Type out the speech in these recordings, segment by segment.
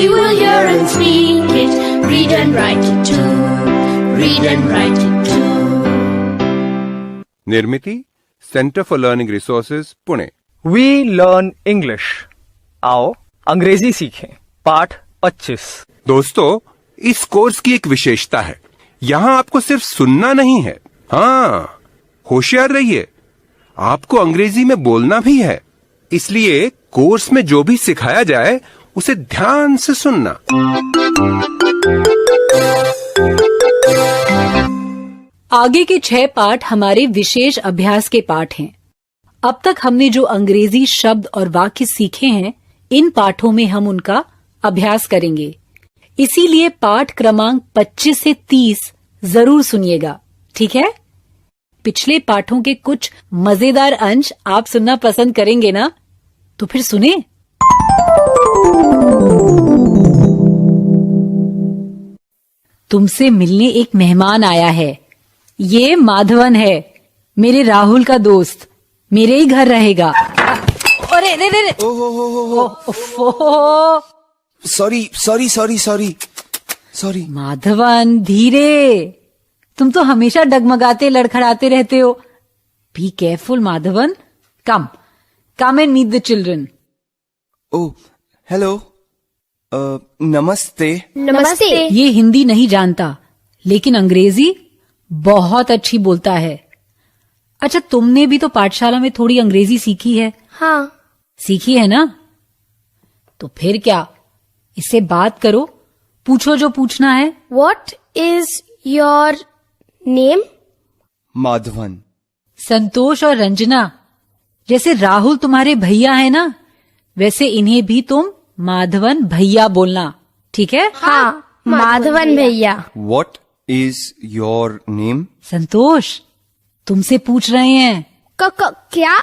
We will hear and speak it, read and write it too. Read and write it too. Nirmiti centre for learning resources Pune. We learn English. आओ अंग्रेजी सीखें। पाठ 25। दोस्तों, इस course की एक विशेषता है, यहाँ आपको सिर्फ सुनना नहीं है, हाँ, होशियार रहिए, आपको अंग्रेजी में बोलना भी है। इसलिए कोर्स में जो भी सिखाया जाए उसे ध्यान से सुनना। आगे के 6 पाठ हमारे विशेष अभ्यास के पाठ हैं। अब तक हमने जो अंग्रेजी शब्द और वाक्य सीखे हैं, इन पाठों में हम उनका अभ्यास करेंगे। इसीलिए पाठ क्रमांक 25 से 30 जरूर सुनिएगा, ठीक है? पिछले पाठों के कुछ मजेदार अंश आप सुनना पसंद करेंगे ना? तो फिर सुने। तुमसे मिलने एक मेहमान आया है। ये माधवन है, मेरे राहुल का दोस्त, मेरे ही घर रहेगा। अरे रे रे रे। सॉरी। माधवन, धीरे। तुम तो हमेशा डगमगाते लड़खड़ाते रहते हो। Be careful Madhavan. Come and meet the children. Oh, hello, नमस्ते। नमस्ते। ये हिंदी नहीं जानता, लेकिन अंग्रेजी बहुत अच्छी बोलता है। अच्छा, तुमने भी तो पाठशाला में थोड़ी अंग्रेजी सीखी है। हाँ, सीखी है ना? तो फिर क्या, इससे बात करो, पूछो जो पूछना है। What is your name? Madhavan. संतोष और रंजना, जैसे राहुल तुम्हारे भैया है ना, वैसे इन्हें भी तुम माधवन भैया बोलना, ठीक है? हाँ, माधवन भैया। What is your name? संतोष, तुमसे पूछ रहे हैं। क्या?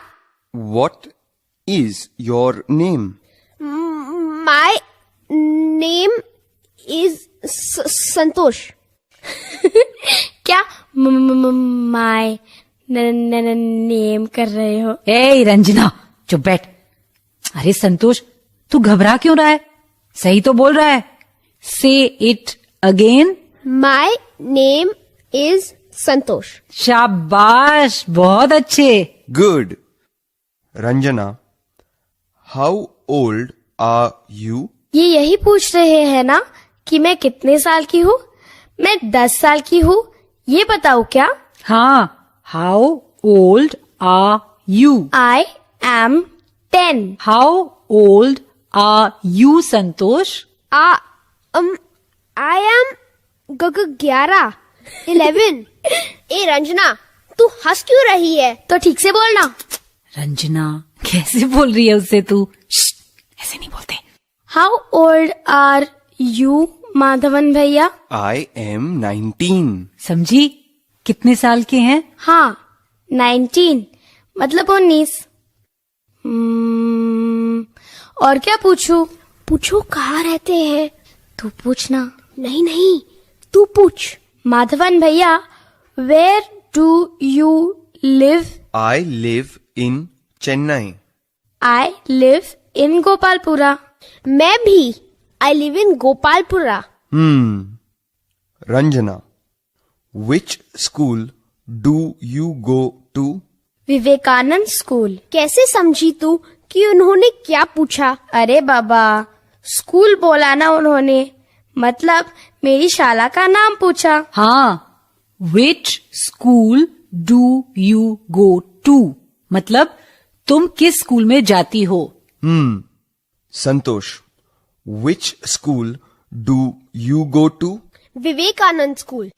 What is your name? My name is संतोष। क्या my नेम कर रहे हो? ए रंजना, चुप बैठ। अरे संतोष, तू घबरा क्यों रहा है? सही तो बोल रहा है। से it again. My name is संतोष। शाबाश, बहुत अच्छे। Good. Ranjana, how old are you? ये यही पूछ रहे हैं ना कि मैं कितने साल की हूँ? मैं 10 साल की हूँ, ये बताओ क्या? हाँ, how old are you? I am 10. How old are you Santosh? I am 11. 11. ए रंजना, तू हंस क्यों रही है? तो ठीक से बोलना। रंजना, कैसे बोल रही है उससे तू? ऐसे नहीं बोलते। How old are you, Madhavan भैया? I am 19. समझी? कितने साल के हैं? हाँ, 19 मतलब 19। और क्या पूछूं? पूछो, कहाँ रहते हैं? तू पूछना। नहीं, तू पूछ। माधवन भैया, where do you live? I live in Chennai. I live in Gopalpura. मैं भी। I live in गोपालपुरा। Ranjana, which school do you go to? Vivekanand school. कैसे समझी तू कि उन्होंने क्या पूछा? अरे बाबा, स्कूल बोला ना उन्होंने, मतलब मेरी शाला का नाम पूछा। हाँ, which school do you go to, मतलब तुम किस स्कूल में जाती हो? Santosh, which school do you go to? Vivekanand school.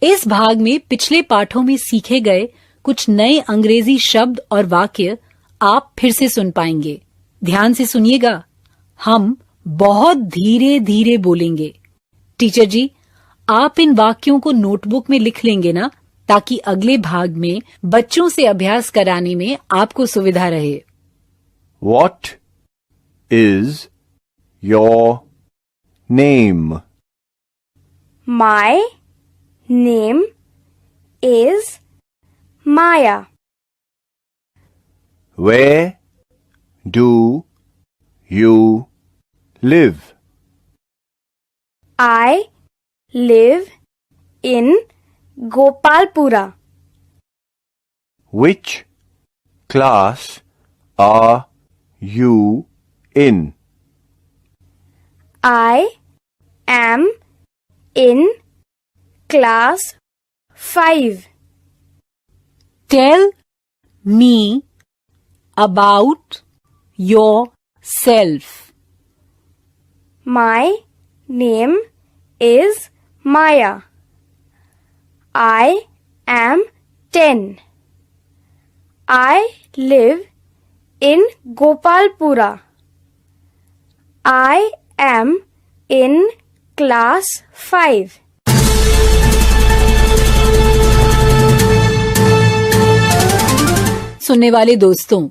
इस भाग में पिछले पाठों में सीखे गए कुछ नए अंग्रेजी शब्द और वाक्य आप फिर से सुन पाएंगे। ध्यान से सुनिएगा, हम बहुत धीरे धीरे बोलेंगे। टीचर जी, आप इन वाक्यों को नोटबुक में लिख लेंगे ना, ताकि अगले भाग में बच्चों से अभ्यास कराने में आपको सुविधा रहे। What is your name? My name is Maya. Where do you live? I live in Gopalpura. Which class are you in? I am in class 5. Tell me about yourself. My name is Maya. I am 10. I live in Gopalpura. I am in class 5. सुनने वाले दोस्तों,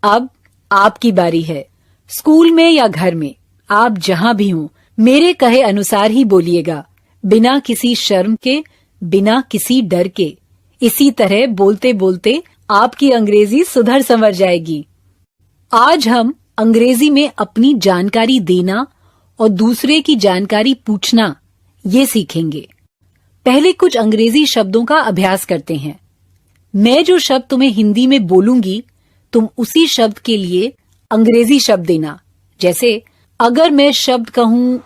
अब आपकी बारी है। School में या घर में, आप जहां भी हों, मेरे कहे अनुसार ही बोलिएगा, बिना किसी शर्म के, बिना किसी डर के। इसी तरह बोलते बोलते आपकी अंग्रेजी सुधर संवर जाएगी। आज हम अंग्रेजी में अपनी जानकारी देना और दूसरे की जानकारी पूछना ये सीखेंगे। पहले कुछ अंग्रेजी शब्दों का अभ्यास करते हैं। मैं जो शब्द तुम्हें हिंदी में बोलूंगी, तुम उसी शब्द के लिए अंग्रेजी शब्द देना। जैसे अगर मैं शब्द कहूं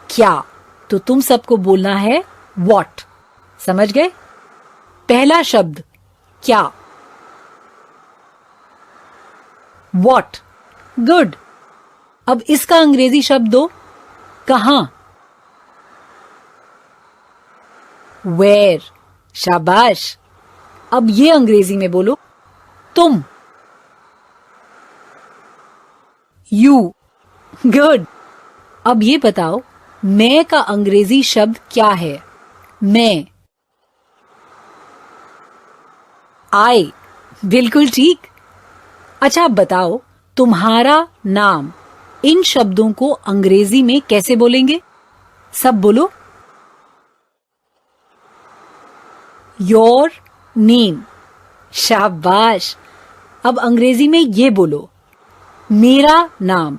क्या, तो तुम सबको बोलना है व्हाट। समझ गए? पहला शब्द क्या। व्हाट। गुड। अब इसका अंग्रेजी शब्द दो। कहां। वेयर। शाबाश। अब ये अंग्रेजी में बोलो, तुम। यू। गुड। अब ये बताओ, मैं का अंग्रेजी शब्द क्या है। मैं। आई। बिल्कुल ठीक। अच्छा, अब बताओ, तुम्हारा नाम, इन शब्दों को अंग्रेजी में कैसे बोलेंगे? सब बोलो। Your name. शाबाश। अब अंग्रेजी में ये बोलो, मेरा नाम।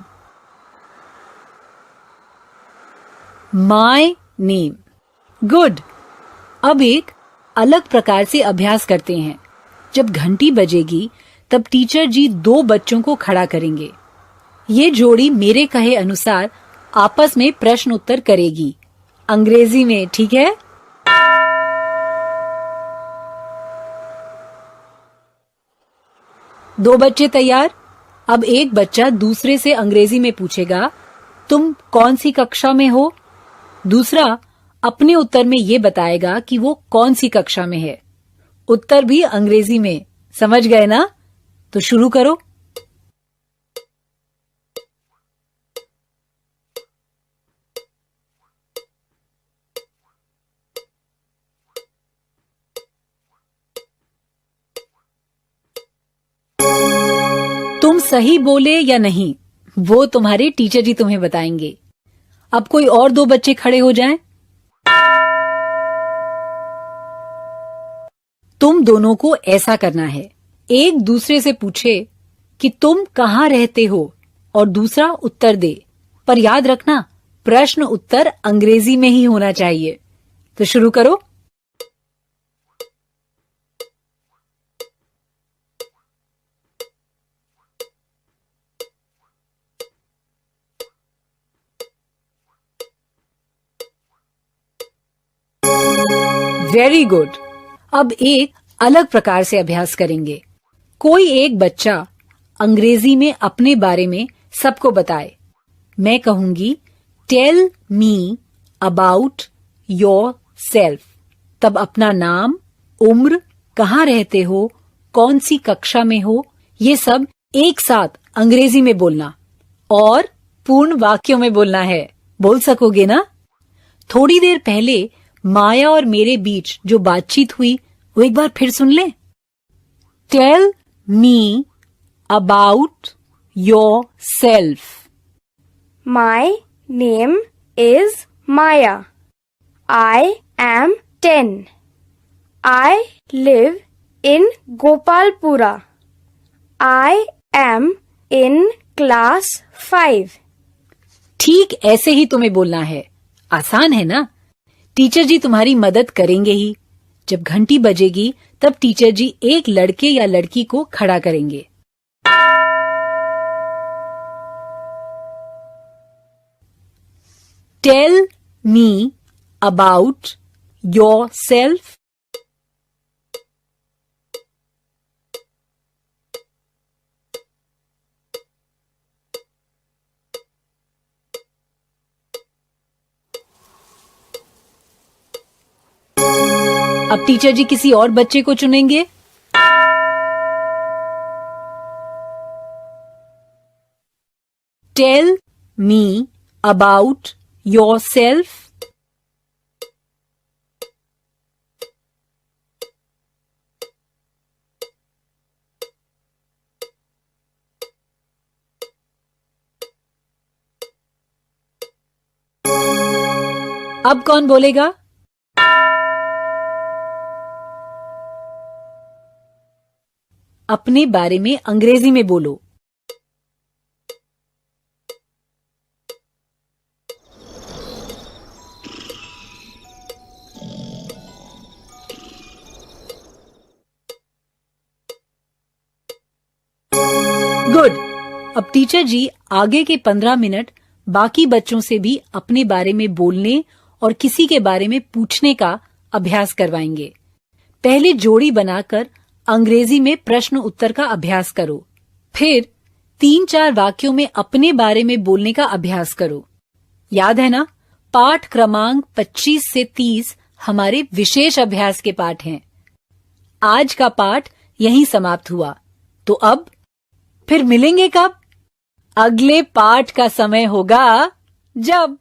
My name. गुड। अब एक अलग प्रकार से अभ्यास करते हैं। जब घंटी बजेगी, तब टीचर जी 2 बच्चों को खड़ा करेंगे। ये जोड़ी मेरे कहे अनुसार आपस में प्रश्न उत्तर करेगी, अंग्रेजी में। ठीक है? दो बच्चे तैयार? अब एक बच्चा दूसरे से अंग्रेजी में पूछेगा, तुम कौन सी कक्षा में हो? दूसरा अपने उत्तर में ये बताएगा कि वो कौन सी कक्षा में है। उत्तर भी अंग्रेजी में। समझ गए ना? तो शुरू करो। तुम सही बोले या नहीं, वो तुम्हारे टीचर जी तुम्हें बताएंगे। अब कोई और 2 बच्चे खड़े हो जाएं। तुम दोनों को ऐसा करना है, एक दूसरे से पूछे कि तुम कहाँ रहते हो और दूसरा उत्तर दे। पर याद रखना, प्रश्न उत्तर अंग्रेजी में ही होना चाहिए। तो शुरू करो। Very good. अब एक अलग प्रकार से अभ्यास करेंगे। कोई एक बच्चा अंग्रेजी में अपने बारे में सबको बताए। मैं कहूंगी, tell me about your self. तब अपना नाम, उम्र, कहाँ रहते हो, कौन सी कक्षा में हो, ये सब एक साथ अंग्रेजी में बोलना और पूर्ण वाक्यों में बोलना है। बोल सकोगे ना? थोड़ी देर पहले माया और मेरे बीच जो बातचीत हुई, वो एक बार फिर सुन ले। Tell me about your self. My name is Maya. I am 10. I live in Gopalpura. I am in class 5. ठीक ऐसे ही तुम्हें बोलना है। आसान है ना? टीचर जी तुम्हारी मदद करेंगे ही। जब घंटी बजेगी तब टीचर जी एक लड़के या लड़की को खड़ा करेंगे। Tell me about yourself. अब टीचर जी किसी और बच्चे को चुनेंगे। Tell me about yourself. अब कौन बोलेगा? अपने बारे में अंग्रेजी में बोलो। गुड। अब टीचर जी आगे के 15 मिनट बाकी बच्चों से भी अपने बारे में बोलने और किसी के बारे में पूछने का अभ्यास करवाएंगे। पहले जोड़ी बनाकर अंग्रेजी में प्रश्न उत्तर का अभ्यास करो। फिर 3-4 वाक्यों में अपने बारे में बोलने का अभ्यास करो। याद है ना? पाठ क्रमांक 25 से 30 हमारे विशेष अभ्यास के पाठ हैं। आज का पाठ यहीं समाप्त हुआ। तो अब फिर मिलेंगे कब? अगले पाठ का समय होगा जब